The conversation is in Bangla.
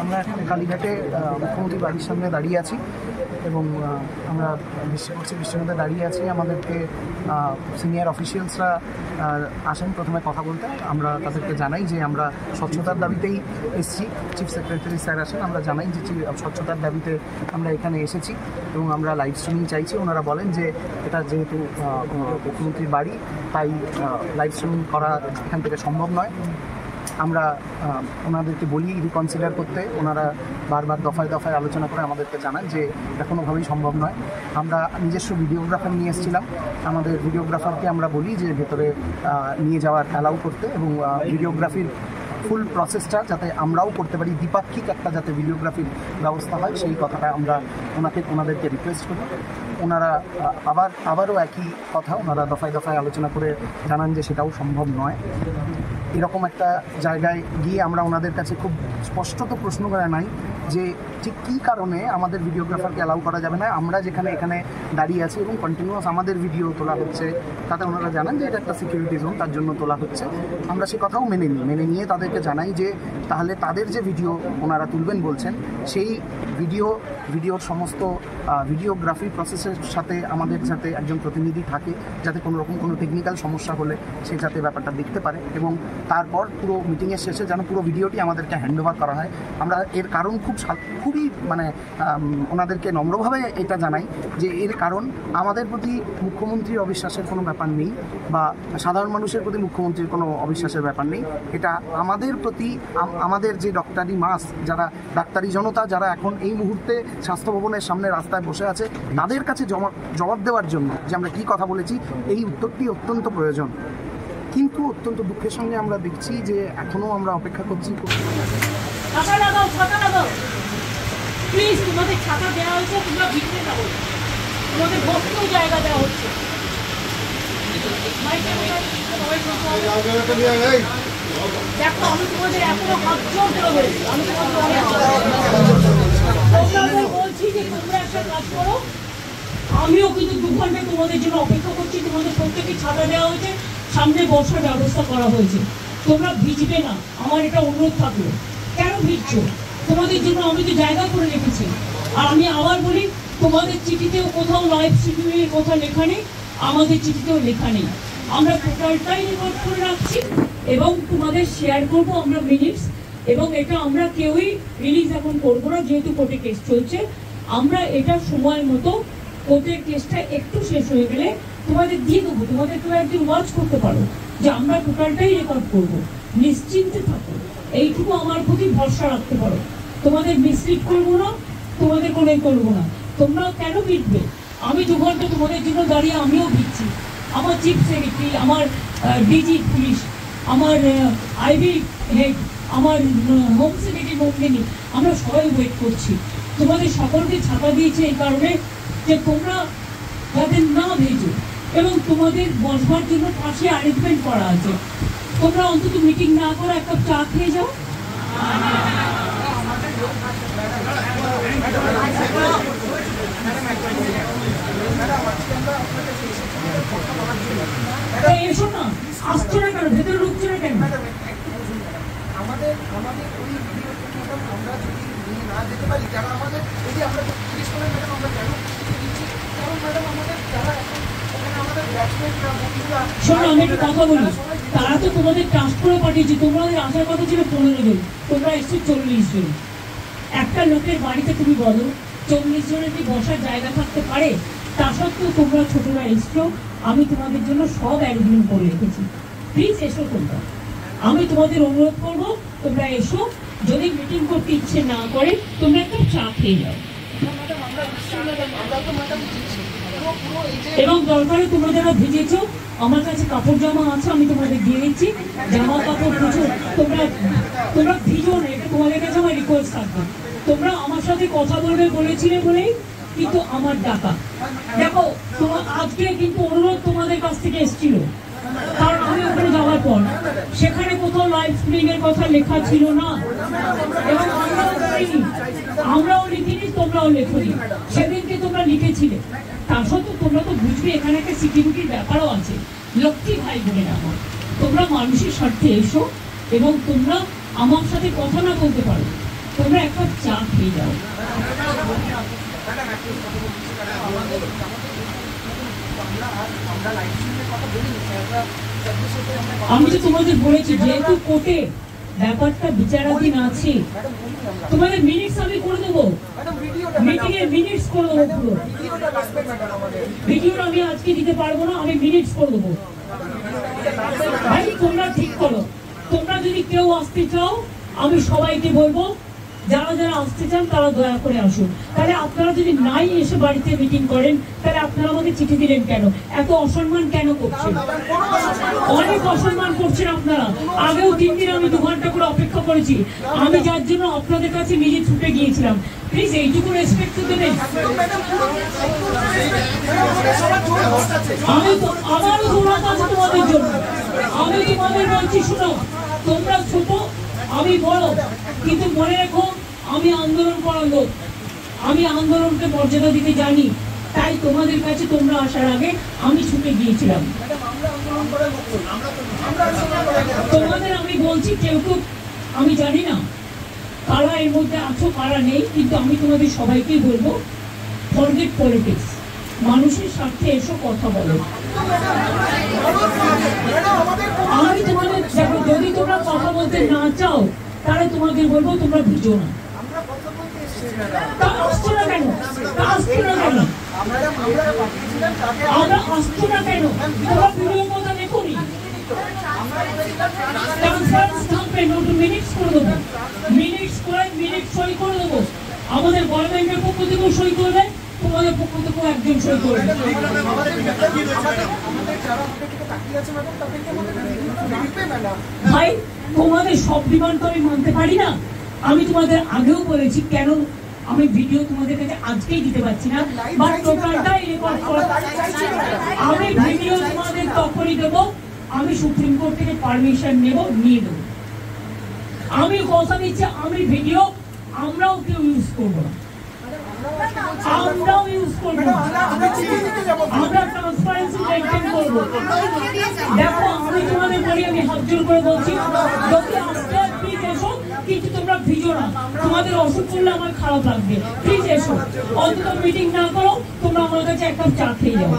আমরা এখন কালীঘাটে মুখ্যমন্ত্রী বাড়ির সামনে দাঁড়িয়ে আছি এবং আমরা বৃষ্টির দাঁড়িয়ে আছি। আমাদেরকে সিনিয়র অফিসিয়ালসরা আসেন প্রথমে কথা বলতে। আমরা তাদেরকে জানাই যে আমরা স্বচ্ছতার দাবিতেই এসেছি। চিফ সেক্রেটারি স্যার আসেন, আমরা জানাই যে স্বচ্ছতার দাবিতে আমরা এখানে এসেছি এবং আমরা লাইভ স্ট্রিমিং চাইছি। ওনারা বলেন যে এটা যেহেতু মুখ্যমন্ত্রীর বাড়ি তাই লাইভ স্ট্রিমিং করা এখান থেকে সম্ভব নয়। আমরা ওনাদেরকে বলি রিকনসিডার করতে। ওনারা বারবার দফায় দফায় আলোচনা করে আমাদেরকে জানান যে এটা কোনোভাবেই সম্ভব নয়। আমরা নিজস্ব ভিডিওগ্রাফার নিয়ে এসেছিলাম। আমাদের ভিডিওগ্রাফারকে আমরা বলি যে ভেতরে নিয়ে যাওয়ার অ্যালাউ করতে এবং ভিডিওগ্রাফির ফুল প্রসেসটা যাতে আমরাও করতে পারি, দ্বিপাক্ষিক একটা যাতে ভিডিওগ্রাফির ব্যবস্থা হয় সেই কথাটা আমরা ওনাদেরকে রিকোয়েস্ট করি। ওনারা আবারও একই কথা ওনারা দফায় দফায় আলোচনা করে জানান যে সেটাও সম্ভব নয়। এরকম একটা জায়গায় গিয়ে আমরা ওনাদের কাছে খুব স্পষ্টত প্রশ্ন করা নাই যে ঠিক কী কারণে আমাদের ভিডিওগ্রাফারকে অ্যালাউ করা যাবে না। আমরা যেখানে এখানে দাঁড়িয়ে আছি এবং কন্টিনিউয়াস আমাদের ভিডিও তোলা হচ্ছে, তাতে ওনারা জানান যে এটা একটা সিকিউরিটি জোন, তার জন্য তোলা হচ্ছে। আমরা সে কথাও মেনে নিয়ে তাদেরকে জানাই যে তাহলে তাদের যে ভিডিও ওনারা তুলবেন বলছেন সেই ভিডিওর সমস্ত ভিডিওগ্রাফি প্রসেসের সাথে আমাদের যাতে একজন প্রতিনিধি থাকে, যাতে কোনো রকম কোনো টেকনিক্যাল সমস্যা হলে সে যাতে ব্যাপারটা দেখতে পারে এবং তারপর পুরো মিটিংয়ের শেষে যেন পুরো ভিডিওটি আমাদেরকে হ্যান্ড ওভার করা হয়। আমরা এর কারণ খুবই ওনাদেরকে নম্রভাবে এটা জানাই যে এর কারণ আমাদের প্রতি মুখ্যমন্ত্রীর অবিশ্বাসের কোনো ব্যাপার নেই বা সাধারণ মানুষের প্রতি মুখ্যমন্ত্রীর কোনো অবিশ্বাসের ব্যাপার নেই। এটা আমাদের প্রতি আমাদের যে ডাক্তারি জনতা যারা এখন এই মুহূর্তে স্বাস্থ্য ভবনের সামনে রাস্তায় বসে আছে তাদের কাছে জবাব দেওয়ার জন্য যে আমরা কী কথা বলেছি এই উত্তরটি অত্যন্ত প্রয়োজন। কিন্তু অত্যন্ত দুঃখের সঙ্গে আমরা দেখছি যে এখনও আমরা অপেক্ষা করছি। প্লিজ তোমাদের ছাতা দেওয়া হয়েছে, তোমরা ভিতরে যাবো, তোমাদের বসতেও জায়গা দেওয়া হচ্ছে। দেখো আমি তোমাদের এখনো হাত জোর করে বলছি, আমি তোমাদের বলছি যে তোমরা একটা কাজ করো। আমিও কিন্তু 2 ঘন্টা তোমাদের জন্য অপেক্ষা করছি। তোমাদের প্রত্যেকে ছাতা দেওয়া হয়েছে, সামনে বসার ব্যবস্থা করা হয়েছে। তোমরা ভিজবে না, আমার এটা অনুরোধ থাকলো। কেন ভিজছো? তোমাদের জন্য আমি তো জায়গা করে রেখেছি। আর আমি আবার বলি, তোমাদের চিঠিতেও কোথাও লাইভ স্ট্রিমিংয়ের কথা লেখা নেই, আমাদের চিঠিতেও লেখা নেই। আমরা টোটালটাই রেকর্ড করে রাখছি এবং তোমাদের শেয়ার করবো আমরা মিনিটস। এবং এটা আমরা কেউই রিলিজ এখন করবো না, যেহেতু কোর্টে কেস চলছে। আমরা এটা সময় মতো কোর্টের কেসটা একটু শেষ হয়ে গেলে তোমাদের দিয়ে দেবো। তোমাদের তো একদিন ওয়াচ করতে পারো যে আমরা টোটালটাই রেকর্ড করবো। নিশ্চিন্তে থাকো, এইটুকু আমার প্রতি ভরসা রাখতে পারো। তোমাদের মিসলিড করবো না, তোমাদের কোনোই করবো না। তোমরাও কেন ভিড়বে? আমি 2 ঘন্টা তোমাদের জন্য দাঁড়িয়ে আমিও ভিড়ছি। আমার চিফ সেক্রেটারি, আমার ডিজি পুলিশ, আমার আইবি হেড, আমার হোম সেক্রেটারি নন্দিনী, আমরা সবাই ওয়েট করছি। তোমাদের সকলকে ছাপা দিয়েছে এই কারণে যে তোমরা যাতে না ভেজো এবং তোমাদের বসবার জন্য পাশে অ্যারেঞ্জমেন্ট করা আছে। তোমরা অন্তত মিটিং না করে এক কাপ চা খেয়ে যাও। এসো না, আসছো না কেন? ভেতরে ঢুকছো না কেন? আমাদের ওই ভিডিও আমরা যদি নিয়ে না যেতে পারি, যারা আমাদের যদি আমরা জিজ্ঞেস করেন ম্যাডাম আমরা কেন দিচ্ছি, কারণ ম্যাডাম আমাদের যারা এখন ওখানে আমাদের ব্যাটসম্যানরা বন্ধুরা। শোনো, আমি একটু কথা বলি। তারা তো তোমাদের ট্রাস্ট করে পাঠিয়েছে, তোমাদের আসার কথা ছিল 15 জন, তোমরা এসছো 40 জন। একটা লোকের বাড়িতে তুমি বলো 40 জনের কি বসার জায়গা থাকতে পারে? তা সত্ত্বেও তোমরা ছোটরা এসছো, আমি তোমাদের জন্য সব অ্যারেঞ্জমেন্ট করে রেখেছি। প্লিজ এসো তোমরা, আমি তোমাদের অনুরোধ করবো তোমরা এসো। যদি মিটিং করতে ইচ্ছে না করে তোমরা একটা চা খেয়ে যাও এবং দরকারে তোমরা যারা ভিজেছো আমার কাছে কাপড় জামা আছে, আমি তোমাদের দিয়ে দিচ্ছি। জামা কাপড় প্রচুর, তোমরা ভিজো না, এটা তোমাদের কাছে আমার রিকোয়েস্ট থাকবে। তোমরা আমার সাথে কথা বলবে বলেছিলে বলেই কিন্তু আমার ডাকা। দেখো আজকে কিন্তু অনুরোধ তোমাদের কাছ থেকে এসেছিল, কারণ আমি ওখানে যাওয়ার পর সেখানে কোথাও লাইভ স্ট্রিমিং এর কথা লেখা ছিল না এবং আমরাও লিখিনি, তোমরাও লেখনি। সেদিনকে তোমরা লিখেছিলে, তা সত্ত্বেও তোমরা তো বুঝবে এখানে একটা সিকিউরিটির ব্যাপারও আছে। লক্ষ্মী ভাই বোনেরা আমার, তোমরা মানুষের স্বার্থে এসো এবং তোমরা আমার সাথে কথা না বলতে পারো, তোমরা একটা চা খেয়ে যাও। আমি তো তোমাদের বলেছি যেহেতু কোর্টে ব্যাপারটা বিচারাধীন আছে, তোমাদের মিনিটস আমি করে দেবো, মিটিং এর মিনিটস করে দেবো, পুরো ভিডিওটা আমি আজকে দিতে পারবো না, আমি মিনিটস করে দেবো। ভাই তোমরা ঠিক করো, তোমরা যদি কেউ আসতে চাও আমি সবাইকে বলবো যারা যারা আসতে চান তারা দয়া করে আসুন। তাহলে আপনারা যদি নাই এসে বাড়িতে মিটিং করেন তাহলে আপনারা আমাকে চিঠি দিলেন কেন? এত অসম্মান কেন করছেন? অনেক অসম্মান করছেন আপনারা। আগেও 3 দিন আমি 2 ঘন্টা করে অপেক্ষা করেছি, আমি যার জন্য আপনাদের কাছে নিজে ছুটে গিয়েছিলাম। প্লিজ এইটুকু রেসপেক্ট তো দেবেন। আমি তো আমারও দৌড়াত আছে তোমাদের জন্য। আমি তোমাদের বলছি শুনো, তোমরা ছোট আমি বড়, কিন্তু মনে রেখো আমি আন্দোলন করার লোক, আমি আন্দোলনকে মর্যাদা দিতে জানি। তাই তোমাদের কাছে তোমরা আসার আগে আমি ছুটে গিয়েছিলাম। তোমাদের আমি বলছি কেউ কেউ আমি জানি না কারা এর মধ্যে আছো কারা নেই, কিন্তু আমি তোমাদের সবাইকেই বলবো ফরগেট পলিটিক্স, মানুষের স্বার্থে এসো কথা বলো। আমি তোমাদের দেখো, যদি তোমরা কথা বলতে না চাও তাহলে তোমাদের বলবো তোমরা ভিজো না। আসছো না কেন? আসছো না কেন? আমরা আসছো না কেন? তোমরা ভিডিও কথা দেখো নি। কনফারেন্স থাকবে, নোট মিনিটস করে দেবো, মিনিটস করে মিনিট সই করে দেবো। আমাদের গভর্নমেন্টের পক্ষ থেকেও সই করবে, তোমাদের পক্ষ থেকেও একজন সই করবে। ভাই তোমাদের সব ডিমান্ড তো আমি মানতে পারি না। আমি তোমাদের আগেও বলেছি কেন আমি ভিডিও তোমাদের কাছে আজকেই দিতে পারছি না, বাট টোটালটাই রেকর্ড করে আমি ভিডিও তোমাদের তখনই দেবো আমি সুপ্রিম কোর্ট থেকে পারমিশন নিয়ে দেবো। আমি কথা দিচ্ছি আমি ভিডিও আমরাও কেউ ইউজ করবো না, আমরাও ইউজ করবো না, আমরা ট্রান্সপারেন্সি মেইনটেইন করবো। দেখো আমি তোমাদের বলি, আমি হাত জোর করে বলছি যদি আসতে প্লিজ এসো, কিন্তু তোমরা ভিজো না। তোমাদের অসুখ করলে আমার খারাপ লাগবে, প্লিজ এসো। অন্তত মিটিং না করো, তোমরা আমার কাছে এক কাপ চা খেয়ে যাও।